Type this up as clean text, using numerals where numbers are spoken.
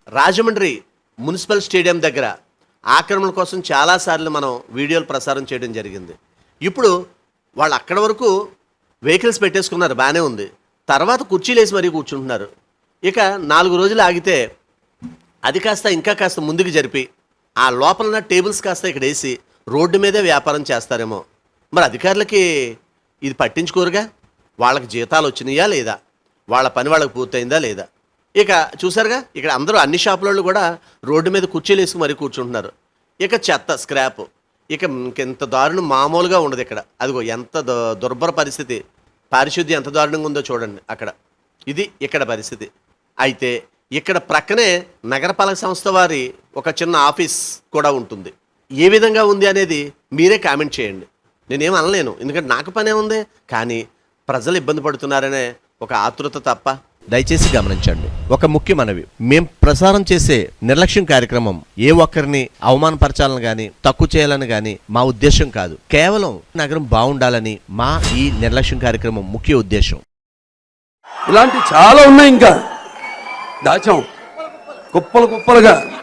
Rajahmundry municipal stadium దగ్గర ఆక్రమణ కోసం చాలాసార్లు మనం వీడియోలు ప్రసారం చేయడం జరిగింది. ఇప్పుడు వాళ్ళు అక్కడ వరకు వెహికల్స్ పెట్టేసుకున్నారు, బాగానే ఉంది. తర్వాత కుర్చీలు వేసి మరీ కూర్చుంటున్నారు. ఇక 4 రోజులు ఆగితే అది కాస్త ఇంకా కాస్త ముందుకు జరిపి ఆ లోపల ఉన్న టేబుల్స్ కాస్త ఇక్కడ వేసి రోడ్డు మీదే వ్యాపారం చేస్తారేమో. మరి అధికారులకి ఇది పట్టించుకోరుగా. వాళ్ళకి జీతాలు వచ్చినాయా లేదా, వాళ్ళ పని వాళ్ళకి పూర్తయిందా లేదా. ఇక చూసారుగా, ఇక్కడ అందరూ అన్ని షాపులలో కూడా రోడ్డు మీద కుర్చీలు వేసుకు మరీ కూర్చుంటున్నారు. ఇక చెత్త స్క్రాప్ ఇక ఇంకెంత దారుణం మామూలుగా ఉండదు ఇక్కడ. అదిగో ఎంత దుర్భర పరిస్థితి, పారిశుద్ధ్యం ఎంత దారుణంగా ఉందో చూడండి అక్కడ. ఇది ఇక్కడ పరిస్థితి. అయితే ఇక్కడ ప్రక్కనే నగరపాలక సంస్థ వారి ఒక చిన్న ఆఫీస్ కూడా ఉంటుంది. ఏ విధంగా ఉంది అనేది మీరే కామెంట్ చేయండి. నేనేం అనలేను, ఎందుకంటే నాకు పనే ఉంది. కానీ ప్రజలు ఇబ్బంది పడుతున్నారనే ఒక ఆతృత తప్ప. దయచేసి గమనించండి, ఒక ముఖ్య మనవి. మేం ప్రసారం చేసే నిర్లక్ష్యం కార్యక్రమం ఏ ఒక్కరిని అవమానపరచాలని కానీ తక్కువ చేయాలని కానీ మా ఉద్దేశం కాదు. కేవలం నగరం బాగుండాలని మా ఈ నిర్లక్ష్యం కార్యక్రమం ముఖ్య ఉద్దేశం. ఇలాంటి చాలా ఉన్నాయి, ఇంకా దాచాం కుప్పలు కుప్పలుగా.